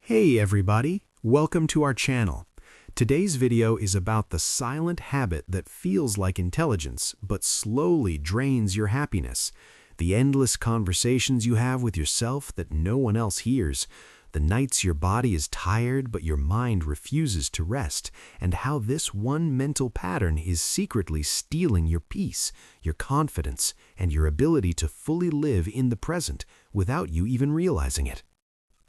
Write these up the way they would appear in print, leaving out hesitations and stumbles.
Hey everybody, welcome to our channel. Today's video is about the silent habit that feels like intelligence but slowly drains your happiness. The endless conversations you have with yourself that no one else hears. The nights your body is tired but your mind refuses to rest, and how this one mental pattern is secretly stealing your peace, your confidence, and your ability to fully live in the present without you even realizing it.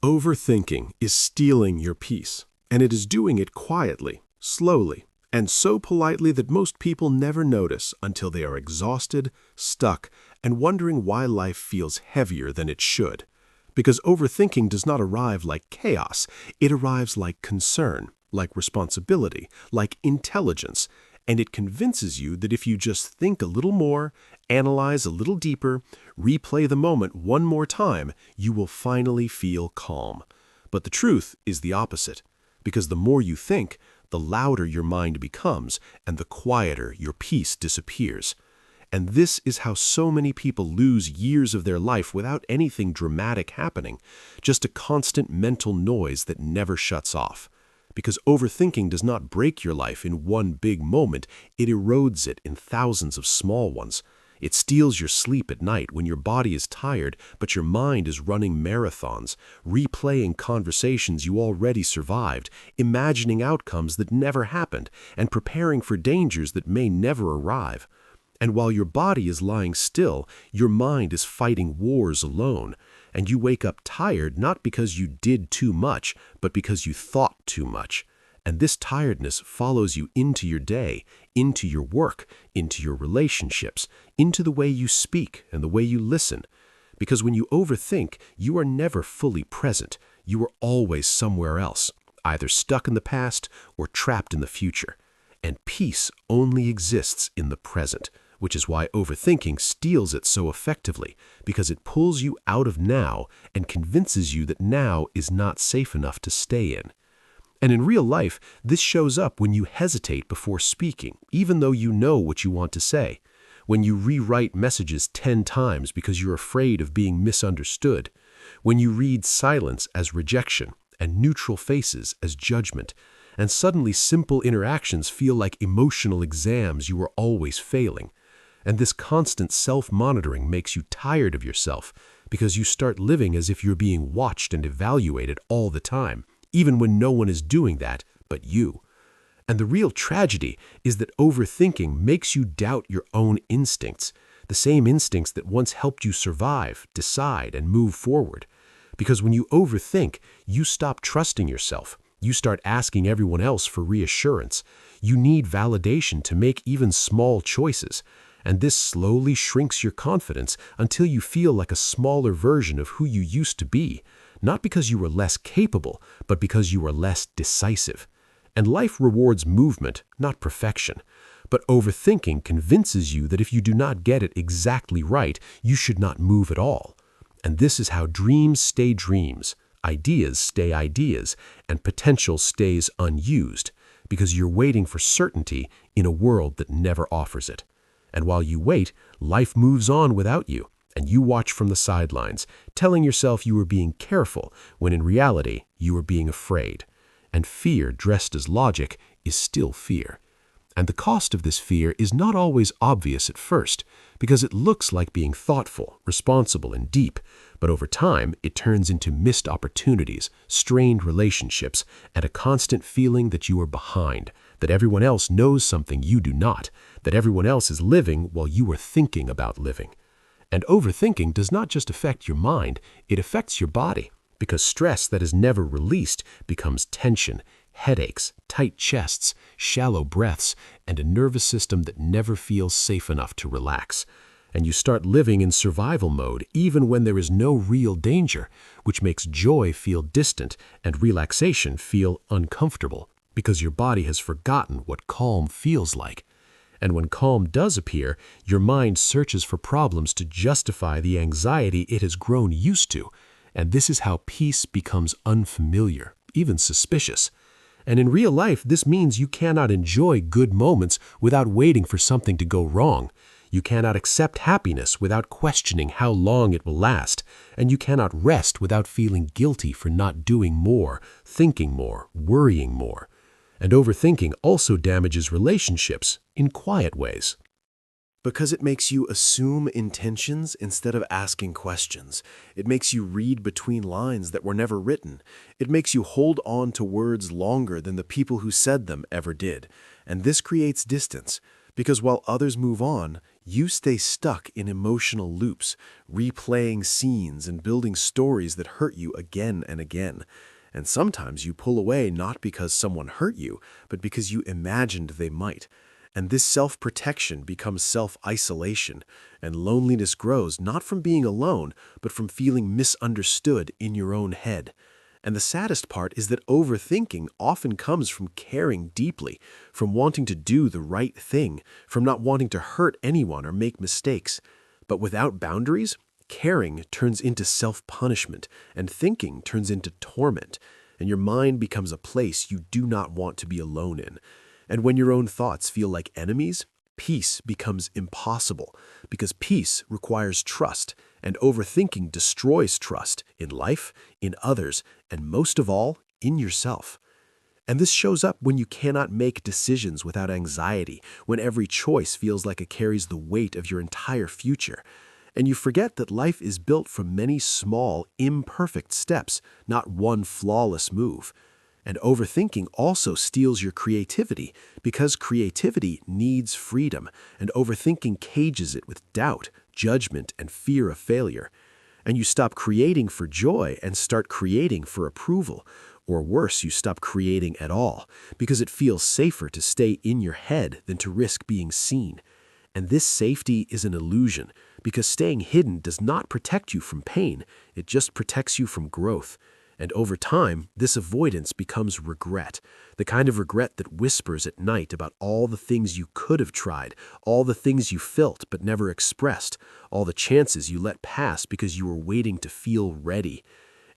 Overthinking is stealing your peace, and it is doing it quietly, slowly, and so politely that most people never notice until they are exhausted, stuck, and wondering why life feels heavier than it should. Because overthinking does not arrive like chaos, it arrives like concern, like responsibility, like intelligence, and it convinces you that if you just think a little more, analyze a little deeper, replay the moment one more time, you will finally feel calm. But the truth is the opposite, because the more you think, the louder your mind becomes, and the quieter your peace disappears. And this is how so many people lose years of their life without anything dramatic happening, just a constant mental noise that never shuts off. Because overthinking does not break your life in one big moment, it erodes it in thousands of small ones. It steals your sleep at night when your body is tired, but your mind is running marathons, replaying conversations you already survived, imagining outcomes that never happened, and preparing for dangers that may never arrive. And while your body is lying still, your mind is fighting wars alone. And you wake up tired not because you did too much, but because you thought too much. And this tiredness follows you into your day, into your work, into your relationships, into the way you speak and the way you listen. Because when you overthink, you are never fully present. You are always somewhere else, either stuck in the past or trapped in the future. And peace only exists in the present, which is why overthinking steals it so effectively, because it pulls you out of now and convinces you that now is not safe enough to stay in. And in real life, this shows up when you hesitate before speaking, even though you know what you want to say, when you rewrite messages 10 times because you're afraid of being misunderstood, when you read silence as rejection and neutral faces as judgment, and suddenly simple interactions feel like emotional exams you are always failing. And this constant self-monitoring makes you tired of yourself because you start living as if you're being watched and evaluated all the time, even when no one is doing that but you. And the real tragedy is that overthinking makes you doubt your own instincts, the same instincts that once helped you survive, decide, and move forward. Because when you overthink, you stop trusting yourself. You start asking everyone else for reassurance. You need validation to make even small choices. And this slowly shrinks your confidence until you feel like a smaller version of who you used to be, not because you were less capable, but because you were less decisive. And life rewards movement, not perfection. But overthinking convinces you that if you do not get it exactly right, you should not move at all. And this is how dreams stay dreams, ideas stay ideas, and potential stays unused, because you're waiting for certainty in a world that never offers it. And while you wait, life moves on without you, and you watch from the sidelines, telling yourself you were being careful, when in reality, you were being afraid. And fear dressed as logic is still fear. And the cost of this fear is not always obvious at first, because it looks like being thoughtful, responsible, and deep, but over time it turns into missed opportunities, strained relationships, and a constant feeling that you are behind, that everyone else knows something you do not, that everyone else is living while you are thinking about living. And overthinking does not just affect your mind, it affects your body, because stress that is never released becomes tension, headaches, tight chests, shallow breaths, and a nervous system that never feels safe enough to relax. And you start living in survival mode even when there is no real danger, which makes joy feel distant and relaxation feel uncomfortable, because your body has forgotten what calm feels like. And when calm does appear, your mind searches for problems to justify the anxiety it has grown used to. And this is how peace becomes unfamiliar, even suspicious. And in real life, this means you cannot enjoy good moments without waiting for something to go wrong. You cannot accept happiness without questioning how long it will last, and you cannot rest without feeling guilty for not doing more, thinking more, worrying more. And overthinking also damages relationships in quiet ways. Because it makes you assume intentions instead of asking questions. It makes you read between lines that were never written. It makes you hold on to words longer than the people who said them ever did. And this creates distance, because while others move on, you stay stuck in emotional loops, replaying scenes and building stories that hurt you again and again. And sometimes you pull away not because someone hurt you, but because you imagined they might. And this self-protection becomes self-isolation, and loneliness grows not from being alone, but from feeling misunderstood in your own head. And the saddest part is that overthinking often comes from caring deeply, from wanting to do the right thing, from not wanting to hurt anyone or make mistakes. But without boundaries, caring turns into self-punishment, and thinking turns into torment, and your mind becomes a place you do not want to be alone in. And when your own thoughts feel like enemies, peace becomes impossible, because peace requires trust, and overthinking destroys trust in life, in others, and most of all, in yourself. And this shows up when you cannot make decisions without anxiety, when every choice feels like it carries the weight of your entire future. And you forget that life is built from many small, imperfect steps, not one flawless move. And overthinking also steals your creativity, because creativity needs freedom, and overthinking cages it with doubt, judgment, and fear of failure. And you stop creating for joy and start creating for approval. Or worse, you stop creating at all, because it feels safer to stay in your head than to risk being seen. And this safety is an illusion, because staying hidden does not protect you from pain, it just protects you from growth. And over time, this avoidance becomes regret, the kind of regret that whispers at night about all the things you could have tried, all the things you felt but never expressed, all the chances you let pass because you were waiting to feel ready.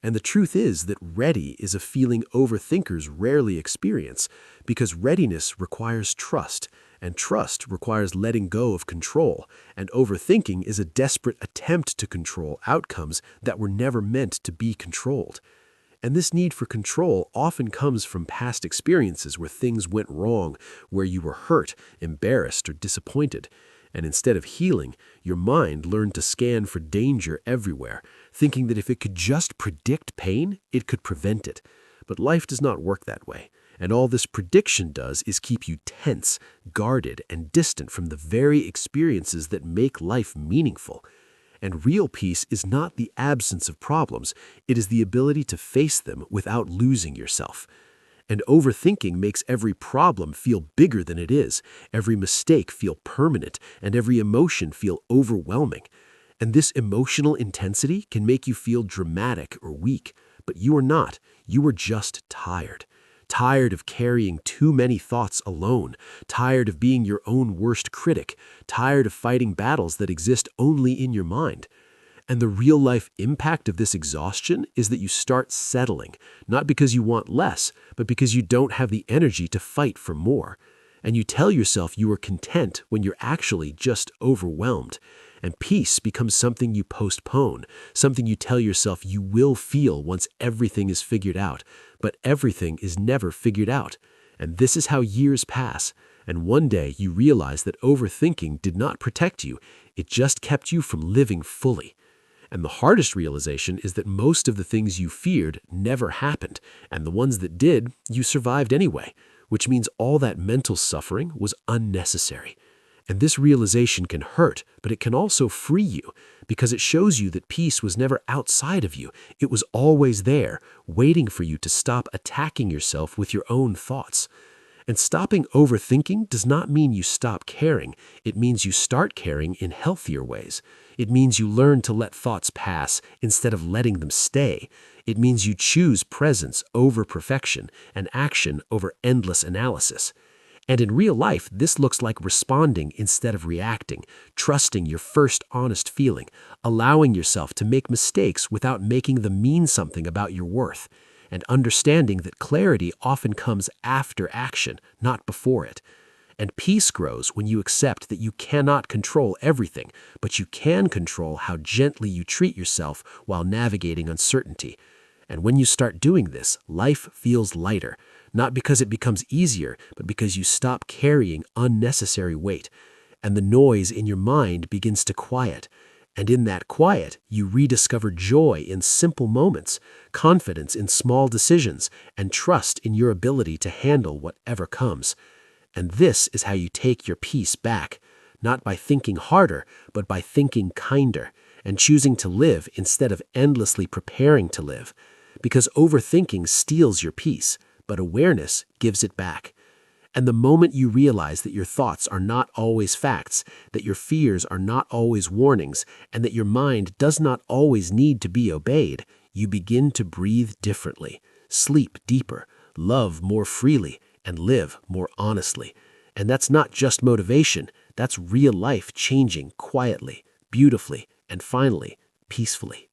And the truth is that ready is a feeling overthinkers rarely experience, because readiness requires trust, and trust requires letting go of control, and overthinking is a desperate attempt to control outcomes that were never meant to be controlled. And this need for control often comes from past experiences where things went wrong, where you were hurt, embarrassed, or disappointed. And instead of healing, your mind learned to scan for danger everywhere, thinking that if it could just predict pain, it could prevent it. But life does not work that way. And all this prediction does is keep you tense, guarded, and distant from the very experiences that make life meaningful. And real peace is not the absence of problems, it is the ability to face them without losing yourself. And overthinking makes every problem feel bigger than it is, every mistake feel permanent, and every emotion feel overwhelming. And this emotional intensity can make you feel dramatic or weak, but you are not. You are just tired. Tired of carrying too many thoughts alone, tired of being your own worst critic, tired of fighting battles that exist only in your mind. And the real-life impact of this exhaustion is that you start settling, not because you want less, but because you don't have the energy to fight for more. And you tell yourself you are content when you're actually just overwhelmed. And peace becomes something you postpone, something you tell yourself you will feel once everything is figured out. But everything is never figured out. And this is how years pass. And one day you realize that overthinking did not protect you. It just kept you from living fully. And the hardest realization is that most of the things you feared never happened, and the ones that did, you survived anyway, which means all that mental suffering was unnecessary. And this realization can hurt, but it can also free you, because it shows you that peace was never outside of you. It was always there, waiting for you to stop attacking yourself with your own thoughts. And stopping overthinking does not mean you stop caring. It means you start caring in healthier ways. It means you learn to let thoughts pass instead of letting them stay. It means you choose presence over perfection and action over endless analysis. And in real life, this looks like responding instead of reacting, trusting your first honest feeling, allowing yourself to make mistakes without making them mean something about your worth, and understanding that clarity often comes after action, not before it. And peace grows when you accept that you cannot control everything, but you can control how gently you treat yourself while navigating uncertainty. And when you start doing this, life feels lighter, not because it becomes easier, but because you stop carrying unnecessary weight. And the noise in your mind begins to quiet. And in that quiet, you rediscover joy in simple moments, confidence in small decisions, and trust in your ability to handle whatever comes. And this is how you take your peace back, not by thinking harder, but by thinking kinder, and choosing to live instead of endlessly preparing to live. Because overthinking steals your peace, but awareness gives it back. And the moment you realize that your thoughts are not always facts, that your fears are not always warnings, and that your mind does not always need to be obeyed, you begin to breathe differently, sleep deeper, love more freely, and live more honestly. And that's not just motivation, that's real life changing quietly, beautifully, and finally, peacefully.